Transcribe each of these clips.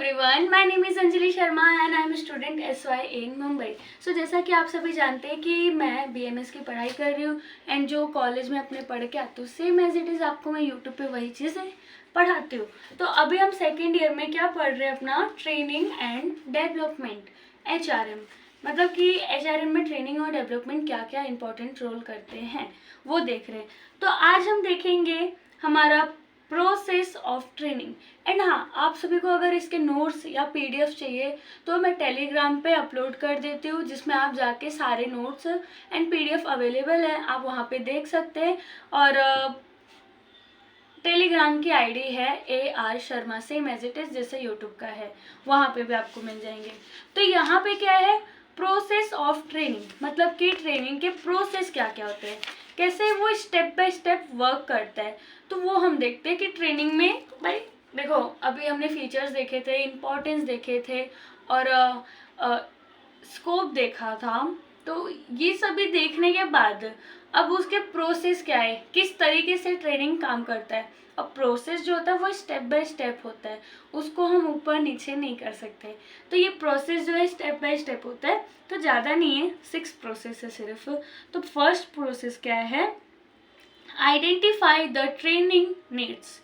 everyone, my name is Anjali Sharma and I am a student SY in Mumbai. सो जैसा कि आप सभी जानते हैं कि मैं BMS की पढ़ाई कर रही हूँ एंड जो कॉलेज में अपने पढ़ के आती हूँ सेम एज इट इज़ आपको मैं यूट्यूब पे वही चीज़ें पढ़ाती हूँ। तो अभी हम सेकेंड ईयर में क्या पढ़ रहे हैं, अपना ट्रेनिंग एंड डेवलपमेंट HRM। मतलब कि HRM में ट्रेनिंग और डेवलपमेंट क्या क्या इंपॉर्टेंट रोल करते हैं वो देख रहे हैं। तो आज हम देखेंगे हमारा प्रोसेस ऑफ ट्रेनिंग। एंड हाँ, आप सभी को अगर इसके नोट्स या PDF चाहिए तो मैं टेलीग्राम पे अपलोड कर देती हूँ, जिसमें आप जाके सारे नोट्स एंड PDF अवेलेबल है, आप वहाँ पे देख सकते हैं। और टेलीग्राम की आईडी है AR Sharma, same as it is जैसे यूट्यूब का है, वहाँ पे भी आपको मिल जाएंगे। तो यहाँ पे क्या है, प्रोसेस ऑफ ट्रेनिंग, मतलब कि ट्रेनिंग के प्रोसेस क्या क्या होते हैं, कैसे वो स्टेप बाय स्टेप वर्क करता है। तो वो हम देखते हैं कि ट्रेनिंग में भाई देखो, अभी हमने फीचर्स देखे थे, इम्पोर्टेंस देखे थे और स्कोप देखा था। तो ये सभी देखने के बाद अब उसके प्रोसेस क्या है, किस तरीके से ट्रेनिंग काम करता है। अब प्रोसेस जो होता है वो स्टेप बाय स्टेप होता है, उसको हम ऊपर नीचे नहीं कर सकते। तो ये प्रोसेस जो है स्टेप बाय स्टेप होता है, तो ज़्यादा नहीं है, 6 प्रोसेस है सिर्फ। तो फर्स्ट प्रोसेस क्या है, identify the training needs.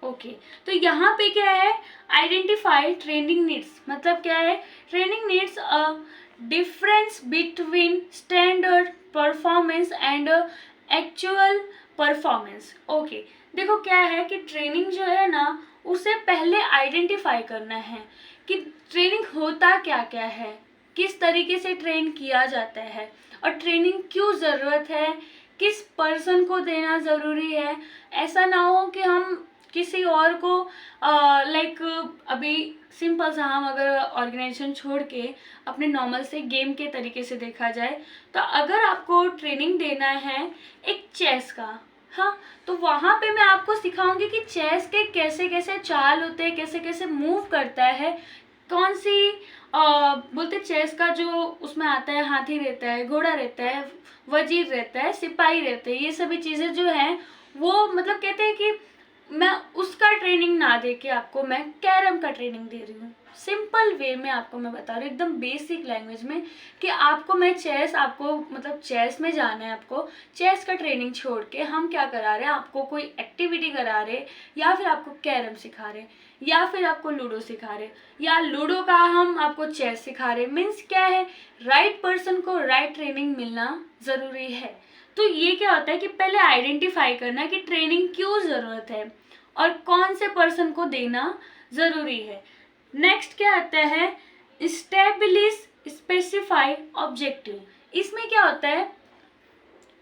Okay, तो यहाँ पे क्या है, आइडेंटिफाई ट्रेनिंग नीड्स मतलब क्या है, training needs a difference between standard performance and actual performance. Okay, देखो क्या है कि ट्रेनिंग जो है ना, उसे पहले आइडेंटिफाई करना है कि ट्रेनिंग होता क्या क्या है, किस तरीके से ट्रेन किया जाता है और ट्रेनिंग क्यों ज़रूरत है, किस पर्सन को देना ज़रूरी है। ऐसा ना हो कि हम किसी और को लाइक अभी सिंपल सा हम अगर ऑर्गेनाइजेशन छोड़ के अपने नॉर्मल से गेम के तरीके से देखा जाए, तो अगर आपको ट्रेनिंग देना है एक चेस का, हाँ, तो वहाँ पे मैं आपको सिखाऊंगी कि चेस के कैसे कैसे चाल होते हैं, कैसे कैसे मूव करता है, कौन सी बोलते चेस का जो उसमें आता है, हाथी रहता है, घोड़ा रहता है, वजीर रहता है, सिपाही रहते हैं, ये सभी चीज़ें जो हैं वो मतलब कहते हैं कि मैं उसका ट्रेनिंग ना दे के आपको मैं कैरम का ट्रेनिंग दे रही हूँ। सिंपल वे में आपको मैं बता रही हूँ, एकदम बेसिक लैंग्वेज में, कि आपको मैं चेस, आपको मतलब चेस में जाना है, आपको चेस का ट्रेनिंग छोड़ के हम क्या करा रहे हैं, आपको कोई एक्टिविटी करा रहे, या फिर आपको कैरम सिखा रहे, या फिर आपको लूडो सिखा रहे, या लूडो का हम आपको चेस सिखा रहे। मीन्स क्या है, राइट पर्सन को राइट ट्रेनिंग मिलना ज़रूरी है। तो ये क्या होता है कि पहले आइडेंटिफाई करना कि ट्रेनिंग क्यों ज़रूरत है और कौन से पर्सन को देना ज़रूरी है। नेक्स्ट क्या आता है, स्टेब्लिश स्पेसिफाई ऑब्जेक्टिव। इसमें क्या होता है,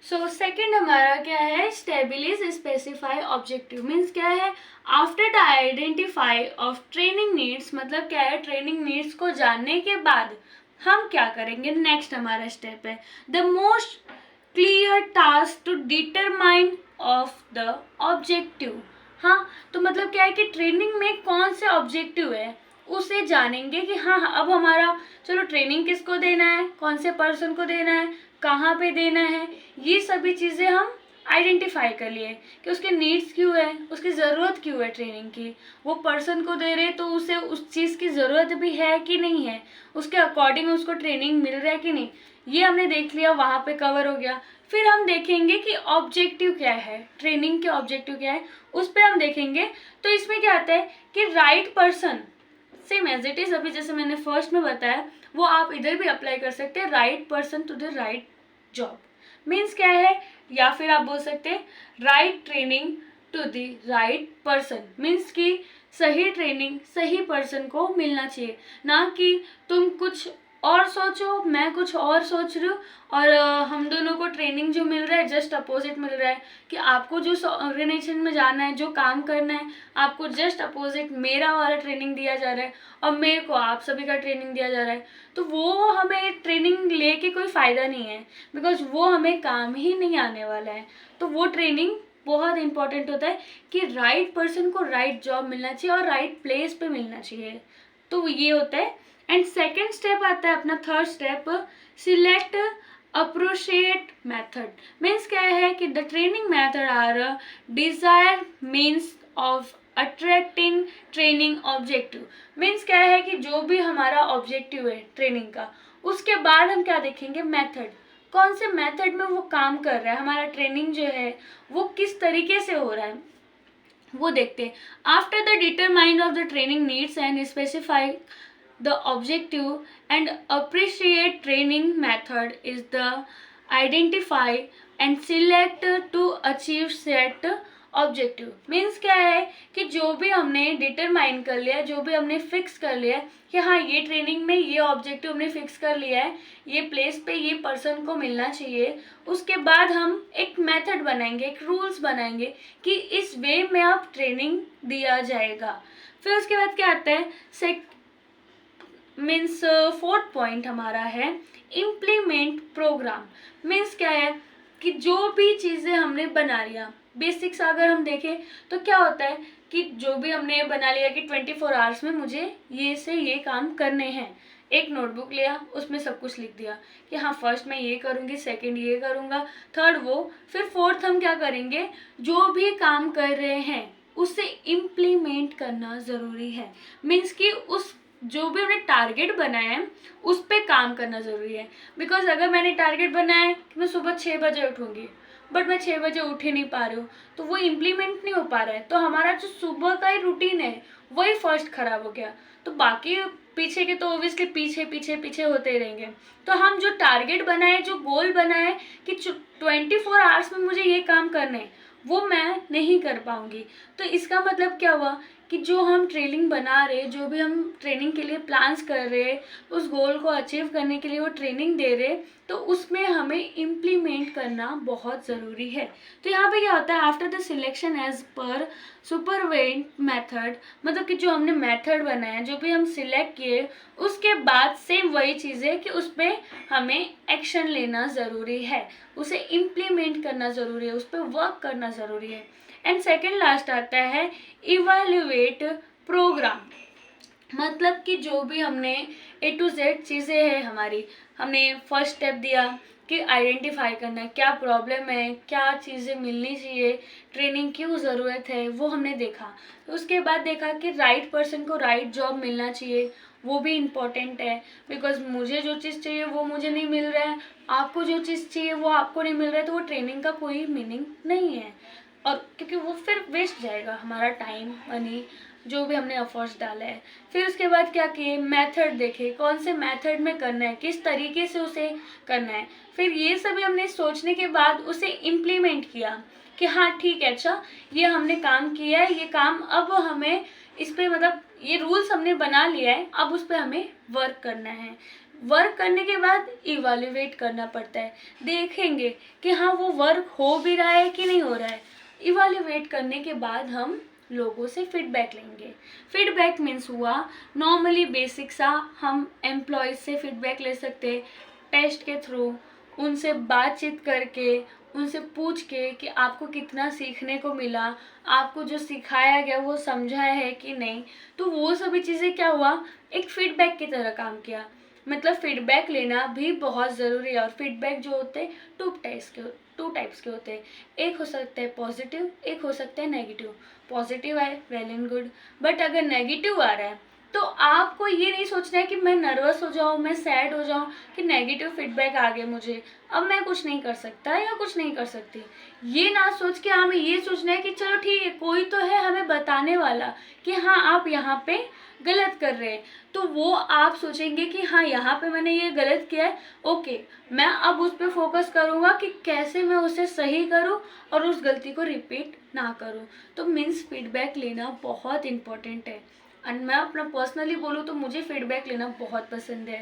सो सेकंड हमारा क्या है, स्टेब्लिश स्पेसिफाई ऑब्जेक्टिव। मीन्स क्या है, after the identify of training needs, मतलब क्या है, ट्रेनिंग नीड्स को जानने के बाद हम क्या करेंगे, नेक्स्ट हमारा स्टेप है the most clear task to determine of the objective. हाँ, तो मतलब क्या है कि ट्रेनिंग में कौन से ऑब्जेक्टिव है उसे जानेंगे कि हाँ अब हमारा, चलो ट्रेनिंग किसको देना है, कौन से पर्सन को देना है, कहाँ पे देना है, ये सभी चीज़ें हम आइडेंटिफाई कर लिए कि उसके नीड्स क्यों है, उसकी ज़रूरत क्यों है ट्रेनिंग की, वो पर्सन को दे रहे तो उसे उस चीज़ की ज़रूरत भी है कि नहीं है, उसके अकॉर्डिंग उसको ट्रेनिंग मिल रहा है कि नहीं, ये हमने देख लिया, वहाँ पे कवर हो गया। फिर हम देखेंगे कि ऑब्जेक्टिव क्या है, ट्रेनिंग के ऑब्जेक्टिव क्या है, उस पर हम देखेंगे। तो इसमें क्या आता है कि right person, same as it is अभी जैसे मैंने फर्स्ट में बताया, वो आप इधर भी अप्लाई कर सकते हैं, right person to the right job. Means क्या है, या फिर आप बोल सकते हैं right training to the right person. Means कि सही ट्रेनिंग सही पर्सन को मिलना चाहिए, ना कि तुम कुछ और सोचो, मैं कुछ और सोच रही हूँ और हम दोनों को ट्रेनिंग जो मिल रहा है जस्ट अपोजिट मिल रहा है। कि आपको जो ऑर्गेनाइजेशन में जाना है, जो काम करना है, आपको जस्ट अपोजिट मेरा वाला ट्रेनिंग दिया जा रहा है और मेरे को आप सभी का ट्रेनिंग दिया जा रहा है। तो वो हमें ट्रेनिंग लेके कोई फ़ायदा नहीं है, बिकॉज वो हमें काम ही नहीं आने वाला है। तो वो ट्रेनिंग बहुत इंपॉर्टेंट होता है कि राइट पर्सन को राइट जॉब मिलना चाहिए और राइट प्लेस पे मिलना चाहिए। तो ये होता है। एंड सेकेंड स्टेप आता है अपना third step, select appropriate method. Means क्या है कि the training method are desire means of attracting training objective. Means क्या है कि जो भी हमारा ऑब्जेक्टिव है ट्रेनिंग का, उसके बाद हम क्या देखेंगे, मेथड, कौन से मेथड में वो काम कर रहा है, हमारा ट्रेनिंग जो है वो किस तरीके से हो रहा है वो देखते हैं। After the determine of the training needs and specify the objective and appreciate training method is the identify and select to achieve set objective. Means क्या है कि जो भी हमने डिटरमाइन कर लिया, जो भी हमने फिक्स कर लिया कि हाँ ये ट्रेनिंग में ये ऑब्जेक्टिव हमने फिक्स कर लिया है, ये प्लेस पे ये पर्सन को मिलना चाहिए, उसके बाद हम एक मेथड बनाएंगे, एक रूल्स बनाएंगे कि इस वे में आप ट्रेनिंग दिया जाएगा। फिर उसके बाद क्या आता है, मीन्स फोर्थ पॉइंट हमारा है इम्प्लीमेंट प्रोग्राम। मीन्स क्या है कि जो भी चीज़ें हमने बना लिया, बेसिक्स अगर हम देखें तो क्या होता है कि जो भी हमने बना लिया कि 24 आवर्स में मुझे ये से ये काम करने हैं, एक नोटबुक लिया, उसमें सब कुछ लिख दिया कि हाँ फर्स्ट मैं ये करूँगी, सेकंड ये करूँगा, थर्ड वो, फिर फोर्थ हम क्या करेंगे, जो भी काम कर रहे हैं उसे इम्प्लीमेंट करना ज़रूरी है। मीन्स कि उस जो भी हमने टारगेट बनाया है उस पर काम करना ज़रूरी है। बिकॉज अगर मैंने टारगेट बनाया है कि मैं सुबह 6 बजे उठूँगी, बट मैं 6 बजे उठ ही नहीं पा रही हूँ, तो वो इम्प्लीमेंट नहीं हो पा रहा है, तो हमारा जो सुबह का ही रूटीन है वही फर्स्ट खराब हो गया, तो बाकी पीछे के तो ओब्वियसली पीछे पीछे पीछे होते ही रहेंगे। तो हम जो टारगेट बनाए, जो गोल बनाए कि 24 आवर्स में मुझे ये काम करने हैं, वो मैं नहीं कर पाऊँगी। तो इसका मतलब क्या हुआ कि जो हम ट्रेनिंग बना रहे, जो भी हम ट्रेनिंग के लिए प्लान्स कर रहे, उस गोल को अचीव करने के लिए वो ट्रेनिंग दे रहे, तो उसमें हमें इम्प्लीमेंट करना बहुत ज़रूरी है। तो यहाँ पे क्या होता है, after the selection as per सुपरवेंट method, मतलब कि जो हमने मेथड बनाया, जो भी हम सिलेक्ट किए, उसके बाद सेम वही चीज़ें कि उस पर हमें एक्शन लेना ज़रूरी है, उसे इम्प्लीमेंट करना ज़रूरी है, उस पर वर्क करना ज़रूरी है। एंड सेकेंड लास्ट आता है इवैल्यूएट प्रोग्राम। मतलब कि जो भी हमने A to Z चीज़ें हैं हमारी, हमने फर्स्ट स्टेप दिया कि आइडेंटिफाई करना है क्या प्रॉब्लम है, क्या चीज़ें मिलनी चाहिए, ट्रेनिंग क्यों ज़रूरत है, वो हमने देखा। तो उसके बाद देखा कि राइट पर्सन को राइट जॉब मिलना चाहिए, वो भी इम्पॉर्टेंट है। बिकॉज मुझे जो चीज़ चाहिए वो मुझे नहीं मिल रहा है, आपको जो चीज़ चाहिए वो आपको नहीं मिल रहा है, तो वो ट्रेनिंग का कोई मीनिंग नहीं है, और क्योंकि वो फिर वेस्ट जाएगा हमारा टाइम, मनी, जो भी हमने एफर्ट्स डाला है। फिर उसके बाद क्या किए, मेथड देखे, कौन से मेथड में करना है, किस तरीके से उसे करना है। फिर ये सभी हमने सोचने के बाद उसे इम्प्लीमेंट किया कि हाँ ठीक है, अच्छा ये हमने काम किया है, ये काम अब हमें इस पर, मतलब ये रूल्स हमने बना लिया है, अब उस पर हमें वर्क करना है। वर्क करने के बाद इवैल्यूएट करना पड़ता है, देखेंगे कि हाँ वो वर्क हो भी रहा है कि नहीं हो रहा है। इवैल्यूएट करने के बाद हम लोगों से फीडबैक लेंगे। फीडबैक मीन्स हुआ नॉर्मली बेसिक सा, हम एम्प्लॉयज़ से फीडबैक ले सकते हैं टेस्ट के थ्रू, उनसे बातचीत करके, उनसे पूछ के कि आपको कितना सीखने को मिला, आपको जो सिखाया गया वो समझा है कि नहीं। तो वो सभी चीज़ें क्या हुआ, एक फीडबैक की तरह काम किया। मतलब फीडबैक लेना भी बहुत ज़रूरी है। और फीडबैक जो होते हैं टू टाइप्स के होते हैं, एक हो सकता है पॉजिटिव, एक हो सकता है नेगेटिव। पॉजिटिव है वेल एंड गुड, बट अगर नेगेटिव आ रहा है तो आपको ये नहीं सोचना है कि मैं नर्वस हो जाऊँ, मैं सैड हो जाऊँ कि नेगेटिव फीडबैक आ गया मुझे, अब मैं कुछ नहीं कर सकता या कुछ नहीं कर सकती। ये ना सोच के हमें ये सोचना है कि चलो ठीक है, कोई तो है हमें बताने वाला कि हाँ आप यहाँ पे गलत कर रहे हैं, तो वो आप सोचेंगे कि हाँ यहाँ पे मैंने ये गलत किया है, ओके मैं अब उस पर फोकस करूँगा कि कैसे मैं उसे सही करूँ और उस गलती को रिपीट ना करूँ। तो मीन्स फीडबैक लेना बहुत इम्पोर्टेंट है। एंड मैं अपना पर्सनली बोलूँ तो मुझे फीडबैक लेना बहुत पसंद है।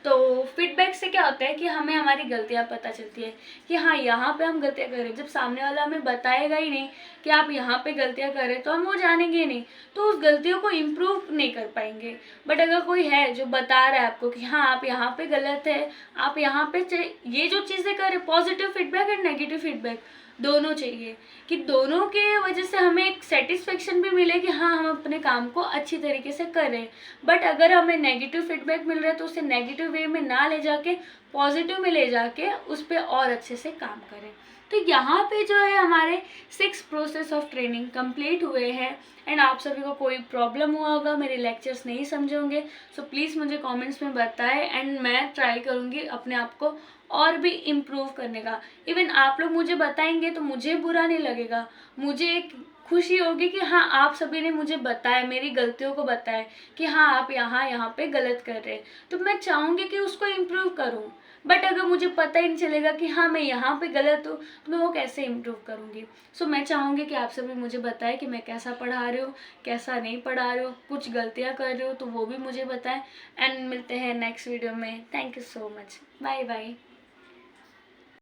तो फीडबैक से क्या होता है कि हमें हमारी गलतियाँ पता चलती है कि हाँ यहाँ पे हम गलतियाँ कर रहे हैं। जब सामने वाला हमें बताएगा ही नहीं कि आप यहाँ पे गलतियाँ कर रहे हैं, तो हम वो जानेंगे नहीं, तो उस गलतियों को इम्प्रूव नहीं कर पाएंगे। बट अगर कोई है जो बता रहा है आपको कि हाँ आप यहाँ पे गलत है, आप यहाँ पे ये जो चीज़ें कर रहे, positive feedback and negative feedback दोनों चाहिए, कि दोनों के वजह से हमें एक सेटिस्फेक्शन भी मिले कि हाँ हम अपने काम को अच्छी तरीके से कर रहे हैं। बट अगर हमें नेगेटिव फीडबैक मिल रहा है तो उसे नेगेटिव वे में ना ले जाके पॉजिटिव में ले जाके उस पर और अच्छे से काम करें। तो यहाँ पे जो है हमारे 6 प्रोसेस ऑफ ट्रेनिंग कंप्लीट हुए हैं। एंड आप सभी को कोई प्रॉब्लम हुआ होगा, मेरे लेक्चर्स नहीं समझे होंगे, सो प्लीज़ मुझे कमेंट्स में बताएं एंड मैं ट्राई करूँगी अपने आप को और भी इम्प्रूव करने का। इवन आप लोग मुझे बताएंगे तो मुझे बुरा नहीं लगेगा, मुझे एक खुशी होगी कि हाँ आप सभी ने मुझे बताया, मेरी गलतियों को बताया कि हाँ आप यहाँ पे गलत कर रहे हैं, तो मैं चाहूँगी कि उसको इम्प्रूव करूँ। बट अगर मुझे पता ही नहीं चलेगा कि हाँ मैं यहाँ पे गलत हूँ तो मैं वो कैसे इम्प्रूव करूँगी। सो मैं चाहूँगी कि आप सभी मुझे बताएं कि मैं कैसा पढ़ा रही हूँ, कैसा नहीं पढ़ा रही हूँ, कुछ गलतियाँ कर रही हूँ तो वो भी मुझे बताएं। एंड मिलते हैं नेक्स्ट वीडियो में। Thank you so much, bye bye.